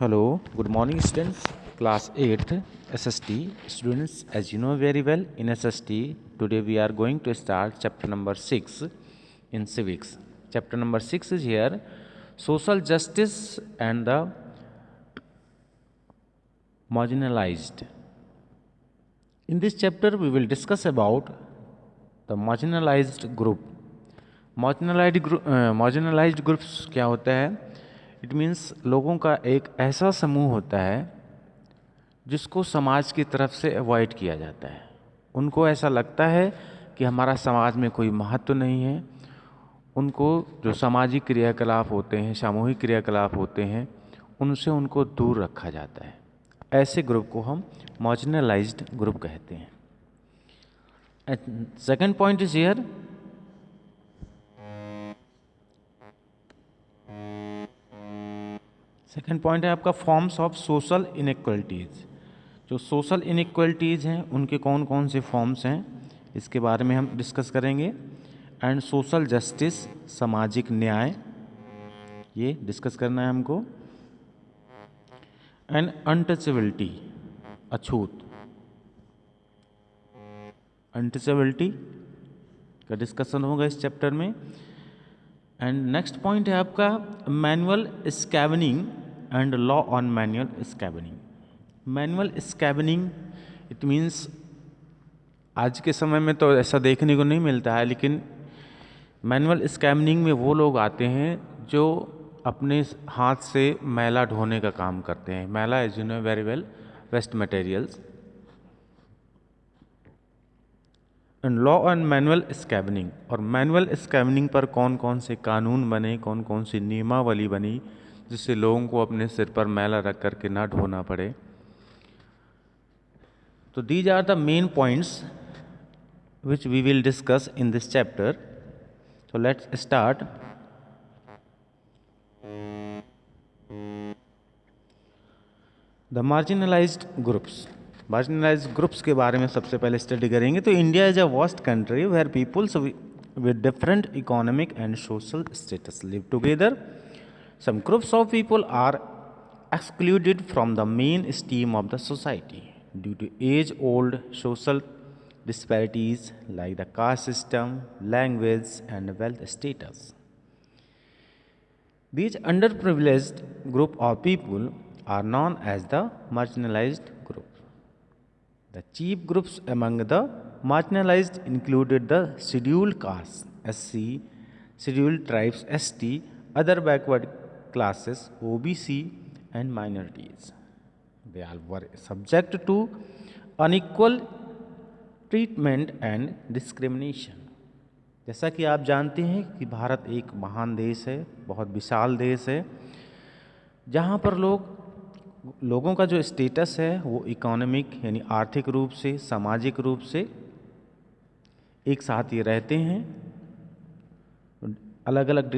Hello, good morning students. Class 8th SST students, as you know very well, in SST today we are going to start chapter number 6 in civics. Chapter number 6 is here, social justice and the marginalized. In this chapter we will discuss about the marginalized group. Marginalised groups क्या होता है? It means लोगों का एक ऐसा समूह होता है जिसको समाज की तरफ से अवॉइड किया जाता है. उनको ऐसा लगता है कि हमारा समाज में कोई महत्व नहीं है. उनको जो सामाजिक क्रियाकलाप होते हैं, सामूहिक क्रियाकलाप होते हैं, उनसे उनको दूर रखा जाता है. ऐसे ग्रुप को हम मार्जिनलाइज्ड ग्रुप कहते हैं. Second point is here, second point है आपका फॉर्म्स ऑफ सोशल इनइक्वलिटीज़. जो सोशल इनइक्वलिटीज़ हैं उनके कौन कौन से फॉर्म्स हैं इसके बारे में हम डिस्कस करेंगे. एंड सोशल जस्टिस, सामाजिक न्याय, ये डिस्कस करना है हमको. एंड अनटचेबिलिटी, अछूत, अनटचेबिलिटी का डिस्कशन होगा इस चैप्टर में. एंड नेक्स्ट पॉइंट है आपका manual scavenging and law on manual scavenging. Manual scavenging it means आज के समय में तो ऐसा देखने को नहीं मिलता है, लेकिन मैनुअल स्कैवनिंग में वो लोग आते हैं जो अपने हाथ से मैला ढोने का काम करते हैं. मैला is you know very well waste materials. And law on manual scavenging, और मैनुअल स्कैवनिंग पर कौन कौन से कानून बने, कौन कौन सी नियमावली बनी जिससे लोगों को अपने सिर पर मैला रख करके ना ढोना पड़े. तो these are the main points which we will discuss in this chapter. So let's start. The marginalized groups. Marginalize groups के बारे में सबसे पहले स्टडी करेंगे. तो India is a vast country where peoples with different economic and social status live together. Some groups of people are excluded from the mainstream of the society due to age-old social disparities like the caste system, language, and wealth status. These underprivileged group of people are known as the marginalized group. The chief groups among the marginalized included the scheduled castes SC, scheduled tribes ST, other backward classes OBC, and minorities. They all were subject to unequal treatment and discrimination. जैसा कि आप जानते हैं कि भारत एक महान देश है, बहुत विशाल देश है, जहाँ पर लोगों का जो स्टेटस है वो इकोनॉमिक यानी आर्थिक रूप से, सामाजिक रूप से एक साथ ये रहते हैं. अलग अलग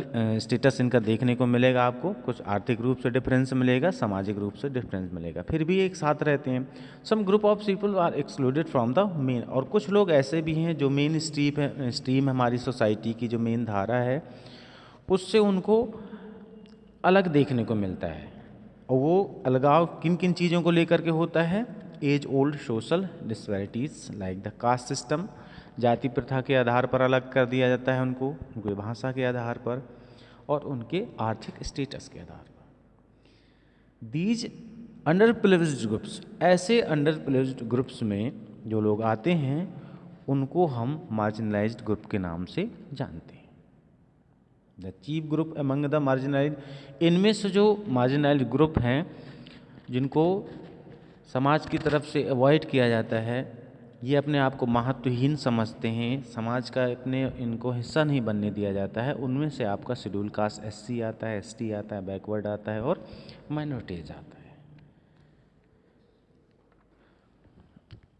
स्टेटस इनका देखने को मिलेगा आपको. कुछ आर्थिक रूप से डिफरेंस मिलेगा, सामाजिक रूप से डिफरेंस मिलेगा, फिर भी एक साथ रहते हैं. Some group of people are excluded from the main. और कुछ लोग ऐसे भी हैं जो मेन स्ट्रीम हमारी सोसाइटी की जो मेन धारा है उससे उनको अलग देखने को मिलता है. और वो अलगाव किन किन चीज़ों को लेकर के होता है? As old social disparities like the caste system, जाति प्रथा के आधार पर अलग कर दिया जाता है उनको, उनकी भाषा के आधार पर और उनके आर्थिक स्टेटस के आधार पर. दीज अंडर प्रिविलेज्ड ग्रुप्स, ऐसे अंडर प्रिविलेज्ड ग्रुप्स में जो लोग आते हैं उनको हम मार्जिनलाइज्ड ग्रुप के नाम से जानते हैं. The chief group among the marginalised, इनमें से जो मार्जिनलाइज्ड ग्रुप हैं जिनको समाज की तरफ से अवॉइड किया जाता है, ये अपने आप को महत्वहीन समझते हैं, समाज का इनको हिस्सा नहीं बनने दिया जाता है. उनमें से आपका शेड्यूल कास्ट SC आता है, ST आता है, बैकवर्ड आता है और माइनॉरिटीज आता है.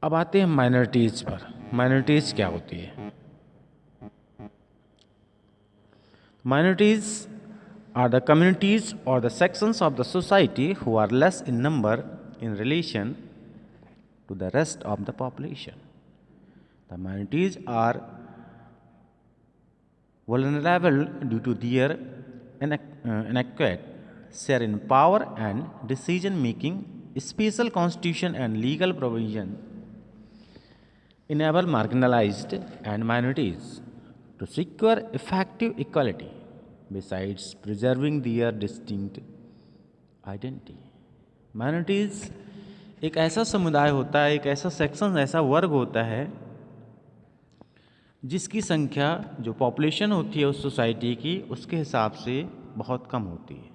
अब आते हैं माइनॉरिटीज पर. माइनॉरिटीज क्या होती है? Minorities are the communities or the sections of the society who are less in number in relation to the rest of the population. The minorities are vulnerable due to their inadequate share in power and decision making. Special constitution and legal provision enable marginalized and minorities to secure effective equality besides preserving their distinct identity. Minorities एक ऐसा समुदाय होता है, एक ऐसा section, ऐसा वर्ग होता है जिसकी संख्या जो पॉपुलेशन होती है उस सोसाइटी की उसके हिसाब से बहुत कम होती है।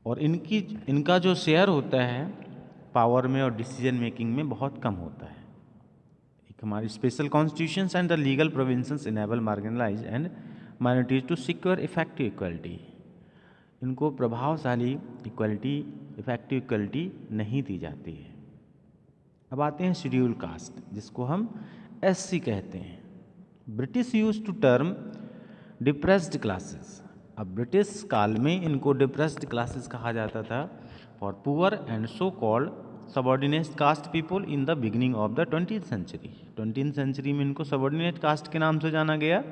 और इनका जो शेयर होता है पावर में और डिसीजन मेकिंग में बहुत कम होता है। एक हमारी special constitutions and the legal provisions enable marginalized and minorities to secure effective equality. इनको प्रभावशाली इफेक्टिव इक्वलिटी नहीं दी जाती है। अब आते हैं शेड्यूल कास्ट, जिसको हम एससी कहते हैं। British use to term depressed classes. अब ब्रिटिश काल में इनको डिप्रेस्ड क्लासेस कहा जाता था for poor and so called subordinate caste people in the beginning of the 20th century. 20th century में इनको सबॉर्डिनेट कास्ट के नाम से जाना गया।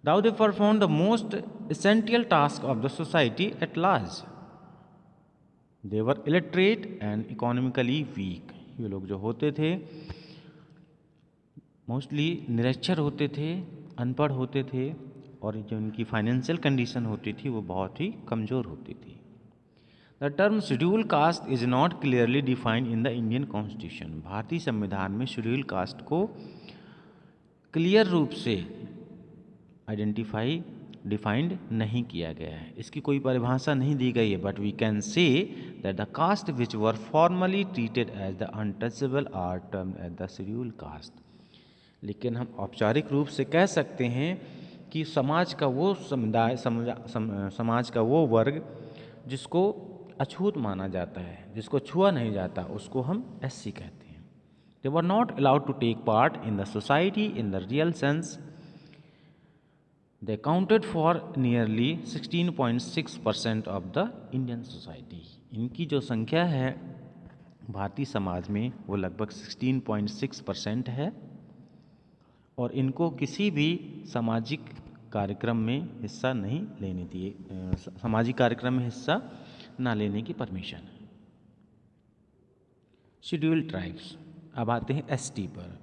Now they performed the most essential task of the society at large. They were illiterate and economically weak. ये लोग जो होते थे मोस्टली निरक्षर होते थे, अनपढ़ होते थे, और जो इनकी फाइनेंशियल कंडीशन होती थी वो बहुत ही कमज़ोर होती थी। The term schedule caste is not clearly defined in the Indian constitution. भारतीय संविधान में शेड्यूल कास्ट को क्लियर रूप से डिफाइंड नहीं किया गया है, इसकी कोई परिभाषा नहीं दी गई है। But we can say that the caste which were formally treated as the untouchable are termed as the schedule caste. लेकिन हम औपचारिक रूप से कह सकते हैं कि समाज का वो समुदाय, समाज का वो वर्ग जिसको अछूत माना जाता है, जिसको छुआ नहीं जाता, उसको हम एससी कहते हैं। They were not allowed to take part in the society in the real sense. They accounted for nearly 16.6% of the Indian society. इनकी जो संख्या है भारतीय समाज में वो लगभग 16.6% है, और इनको किसी भी सामाजिक कार्यक्रम में हिस्सा नहीं लेने दिए, सामाजिक कार्यक्रम में हिस्सा ना लेने की परमिशन है। Scheduled tribes. अब आते हैं एसटी पर।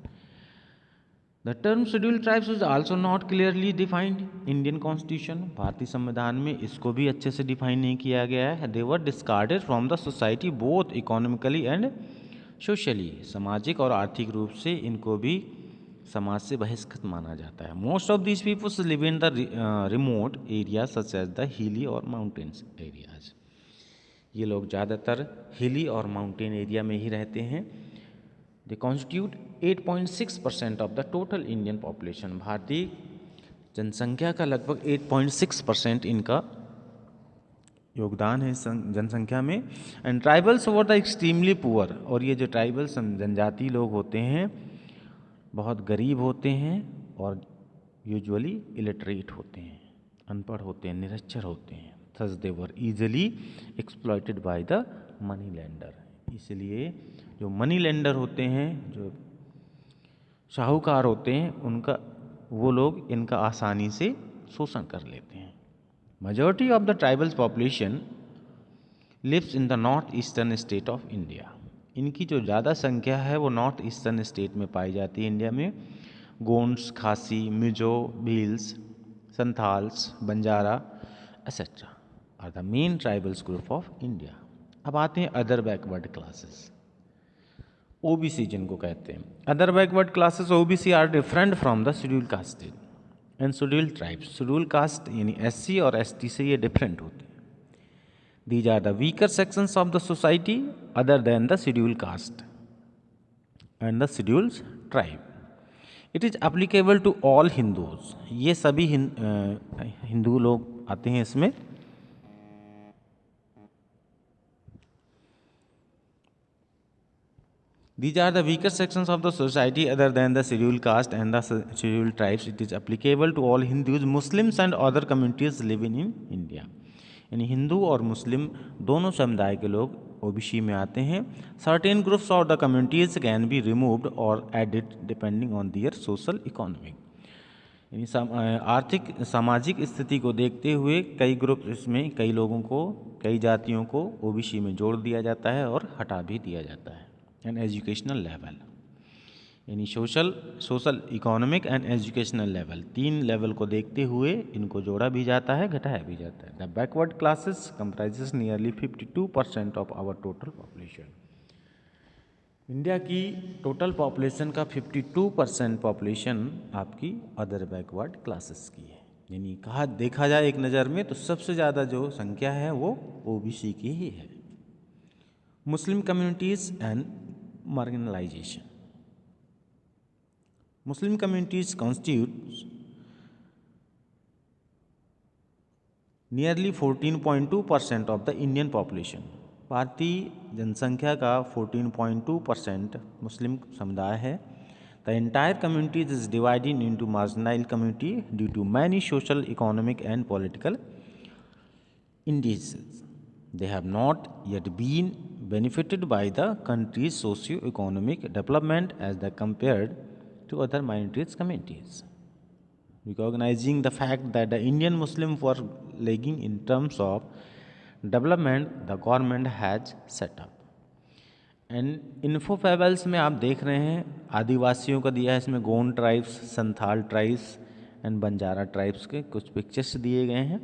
The term scheduled tribes is also not clearly defined Indian constitution. भारतीय संविधान में इसको भी अच्छे से डिफाइन नहीं किया गया है। They were discarded from the society both economically and socially. सामाजिक और आर्थिक रूप से इनको भी समाज से बहिष्कृत माना जाता है। Most of these peoples live in the remote area such as the hilly और माउंटेन्स एरियाज। ये लोग ज़्यादातर हिली और माउंटेन एरिया में ही रहते हैं। They constitute 8.6% of the total Indian population. भारतीय जनसंख्या का लगभग 8.6% इनका योगदान है जनसंख्या में। And tribals were the extremely poor. और ये जो ट्राइबल जनजाति लोग होते हैं बहुत गरीब होते हैं और यूजुअली इलिटरेट होते हैं, अनपढ़ होते हैं, निरक्षर होते हैं। Thus they were easily exploited by the money lender. इसलिए जो मनी लेंडर होते हैं, जो साहूकार होते हैं, उनका वो लोग इनका आसानी से शोषण कर लेते हैं। Majority of the tribals population lives in the north eastern state of India. इनकी जो ज़्यादा संख्या है वो नॉर्थ ईस्टर्न स्टेट में पाई जाती है इंडिया में। Gonds, Khasi, Mizo, Bhils, Santhals, Banjara etcetera are the main tribals group of India. अब आते हैं अदर बैकवर्ड क्लासेस, ओबीसी जिनको कहते हैं। Other backward classes OBC are different from the schedule caste and schedule tribes. Schedule caste यानी एससी और एसटी से ये डिफरेंट होते हैं। These are the weaker sections of the society other than the scheduled caste and the scheduled tribe. It is applicable to all Hindus. ये सभी हिंदू लोग आते हैं इसमें। These are the weaker sections of the society other than the scheduled caste and the scheduled tribes. It is applicable to all Hindus, Muslims and other communities living in India. यानी हिंदू और मुस्लिम दोनों समुदाय के लोग ओबीसी में आते हैं। Certain groups of the communities can be removed और added depending on their social economic. यानी आर्थिक सामाजिक स्थिति को देखते हुए कई ग्रुप इसमें कई लोगों को कई जातियों को ओबीसी में जोड़ दिया जाता है और हटा भी दिया जाता है। एंड एजुकेशनल लेवल यानी social economic and educational level, 3 level को देखते हुए इनको जोड़ा भी जाता है, घटाया भी जाता है। The backward classes comprises nearly 52% of our total population. India की टोटल पॉपुलेशन का 52% पॉपुलेशन आपकी अदर बैकवर्ड क्लासेस की है। यानी कहा देखा जाए एक नज़र में तो सबसे ज़्यादा जो संख्या है वो ओबीसी की ही है। Muslim communities and marginalisation. Muslim communities constitute nearly 14.2% of the Indian population. भारतीय जनसंख्या का 14.2% मुस्लिम समुदाय है। The entire community is divided into marginal community due to many social, economic and political indices. They have not yet been benefited by the country's socio-economic development as they compared to other minorities communities. Recognizing the fact that the Indian Muslims were lagging in terms of development, the government has set up. And इन्फोफेबल्स में आप देख रहे हैं आदिवासियों का दिया है, इसमें Gond tribes, Santhal tribes and Banjara tribes के कुछ पिक्चर्स दिए गए हैं।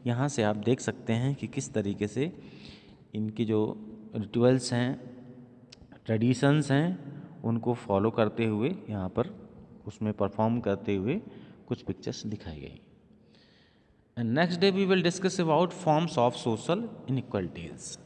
यहाँ से आप देख सकते हैं कि किस तरीके से इनकी जो रिचुअल्स हैं, ट्रेडिशंस हैं, उनको फॉलो करते हुए यहाँ पर उसमें परफॉर्म करते हुए कुछ पिक्चर्स दिखाई गई। And next day we will discuss about forms of social inequalities.